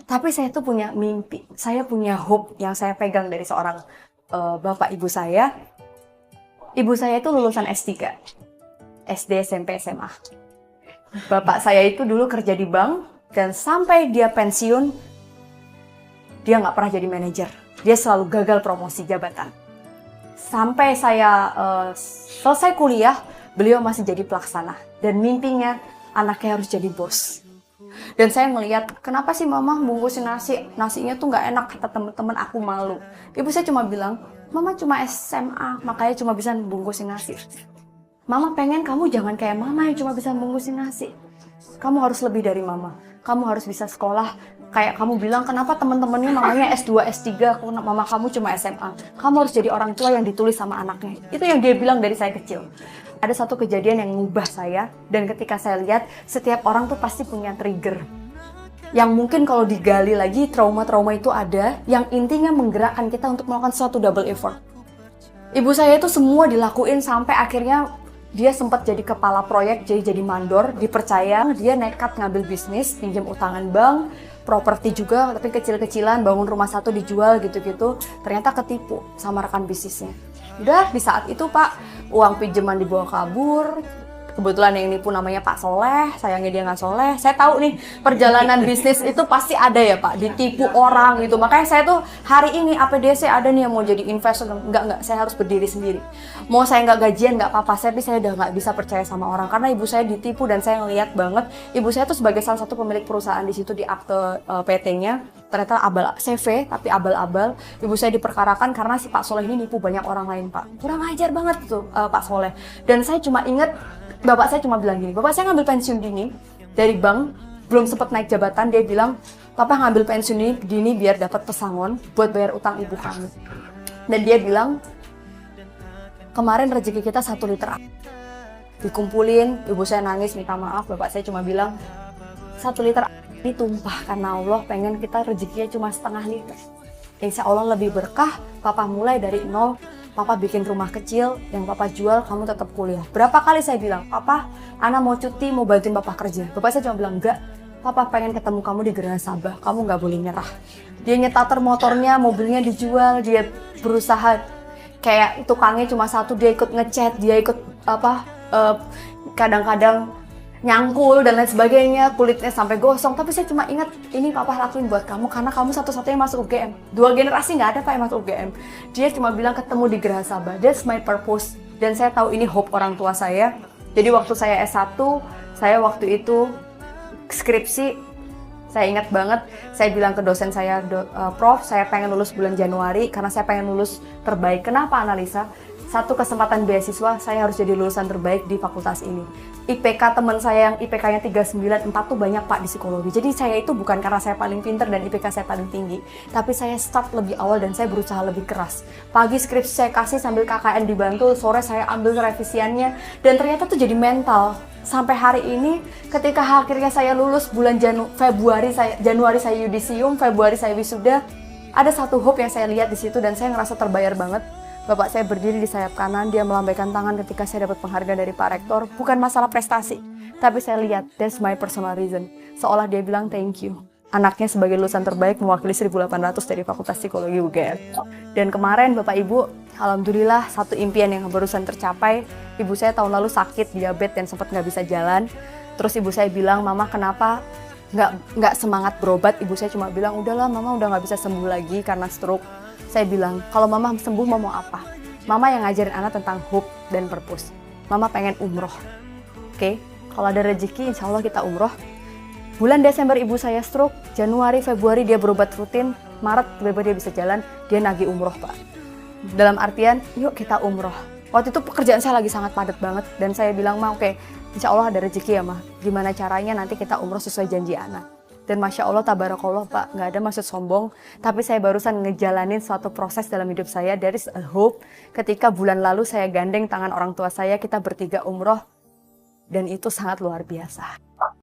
Tapi saya tuh punya mimpi, saya punya hope yang saya pegang dari seorang bapak ibu saya. Ibu saya itu lulusan S3, SD, SMP, SMA. Bapak saya itu dulu kerja di bank, dan sampai dia pensiun, dia nggak pernah jadi manajer. Dia selalu gagal promosi jabatan. Sampai saya selesai kuliah, beliau masih jadi pelaksana. Dan mimpinya, anaknya harus jadi bos. Dan saya ngelihat, kenapa sih mama bungkusin nasinya tuh nggak enak, kata teman-teman, aku malu. Ibu saya cuma bilang, mama cuma SMA, makanya cuma bisa bungkusin nasi. Mama pengen kamu jangan kayak mama yang cuma bisa bungkusin nasi. Kamu harus lebih dari mama. Kamu harus bisa sekolah. Kayak kamu bilang, kenapa teman-temannya mamanya S2, S3, mama kamu cuma SMA. Kamu harus jadi orang tua yang ditulis sama anaknya. Itu yang dia bilang dari saya kecil. Ada satu kejadian yang mengubah saya, dan ketika saya lihat, setiap orang tuh pasti punya trigger. Yang mungkin kalau digali lagi, trauma-trauma itu ada, yang intinya menggerakkan kita untuk melakukan suatu double effort. Ibu saya itu semua dilakuin sampai akhirnya dia sempat jadi kepala proyek, jadi mandor, dipercaya, dia nekat ngambil bisnis, pinjam utangan bank, properti juga, tapi kecil-kecilan, bangun rumah satu dijual gitu-gitu, ternyata ketipu sama rekan bisnisnya. Udah di saat itu Pak, uang pinjaman dibawa kabur. Kebetulan yang nipu namanya Pak Soleh, sayangnya dia nggak soleh. Saya tahu nih, perjalanan bisnis itu pasti ada ya Pak, ditipu orang gitu. Makanya saya tuh hari ini APDC ada nih yang mau jadi investor. Enggak, saya harus berdiri sendiri. Mau saya nggak gajian nggak apa-apa, tapi saya udah nggak bisa percaya sama orang. Karena ibu saya ditipu dan saya ngeliat banget, ibu saya tuh sebagai salah satu pemilik perusahaan di situ di akte PT-nya. Ternyata abal CV, tapi abal-abal. Ibu saya diperkarakan karena si Pak Soleh ini nipu banyak orang lain Pak. Kurang ajar banget tuh Pak Soleh. Dan saya cuma inget, bapak saya cuma bilang gini, bapak saya ngambil pensiun dini dari bank, belum sempat naik jabatan, dia bilang, papa ngambil pensiun dini biar dapat pesangon buat bayar utang ibu kami. Dan dia bilang, kemarin rezeki kita 1 liter. Dikumpulin, ibu saya nangis minta maaf, bapak saya cuma bilang, 1 liter ini tumpah karena Allah pengen kita rezekinya cuma setengah liter. Insya Allah lebih berkah, papa mulai dari nol. Papa bikin rumah kecil, yang papa jual, kamu tetap kuliah. Berapa kali saya bilang, papa, Ana mau cuti, mau bantuin papa kerja. Bapak saya cuma bilang, enggak, papa pengen ketemu kamu di Gerah Sabah, kamu nggak boleh nyerah. Dia nyetater motornya, mobilnya dijual, dia berusaha, kayak tukangnya cuma satu, dia ikut ngecat, dia ikut kadang-kadang nyangkul dan lain sebagainya, kulitnya sampai gosong. Tapi saya cuma ingat, ini papa lakuin buat kamu karena kamu satu-satunya masuk UGM. 2 generasi nggak ada Pak yang masuk UGM. Dia cuma bilang ketemu di Gerah Sabah, that's my purpose. Dan saya tahu ini hope orang tua saya. Jadi waktu saya S1, saya waktu itu skripsi, saya ingat banget, saya bilang ke dosen saya, Prof, saya pengen lulus bulan Januari karena saya pengen lulus terbaik. Kenapa Analisa? Satu kesempatan beasiswa, saya harus jadi lulusan terbaik di fakultas ini. IPK teman saya yang IPK-nya 394 tuh banyak Pak di psikologi. Jadi saya itu bukan karena saya paling pinter dan IPK saya paling tinggi, tapi saya start lebih awal dan saya berusaha lebih keras. Pagi skripsi saya kasih sambil KKN dibantu, sore saya ambil revisiannya, dan ternyata tuh jadi mental. Sampai hari ini, ketika akhirnya saya lulus bulan Januari saya yudisium, Februari saya wisuda, ada satu hope yang saya lihat di situ dan saya ngerasa terbayar banget. Bapak saya berdiri di sayap kanan, dia melambaikan tangan ketika saya dapat penghargaan dari Pak Rektor. Bukan masalah prestasi, tapi saya lihat, that's my personal reason. Seolah dia bilang thank you. Anaknya sebagai lulusan terbaik mewakili 1.800 dari Fakultas Psikologi UGM. Dan kemarin Bapak Ibu, alhamdulillah satu impian yang barusan tercapai. Ibu saya tahun lalu sakit, diabetes dan sempat nggak bisa jalan. Terus ibu saya bilang, mama kenapa nggak semangat berobat? Ibu saya cuma bilang, udahlah mama udah nggak bisa sembuh lagi karena stroke. Saya bilang, kalau mama sembuh mau apa? Mama yang ngajarin anak tentang hope dan purpose. Mama pengen umroh. Oke, kalau ada rezeki insya Allah kita umroh. Bulan Desember ibu saya stroke, Januari, Februari dia berobat rutin, Maret tiba-tiba dia bisa jalan, dia nagih umroh Pak. Dalam artian, yuk kita umroh. Waktu itu pekerjaan saya lagi sangat padat banget, dan saya bilang, Ma oke, insya Allah ada rezeki ya Ma. Gimana caranya nanti kita umroh sesuai janji anak. Dan Masya Allah, tabarakallah Pak, nggak ada maksud sombong. Tapi saya barusan ngejalanin suatu proses dalam hidup saya, there is a hope. Ketika bulan lalu saya gandeng tangan orang tua saya, kita bertiga umroh. Dan itu sangat luar biasa.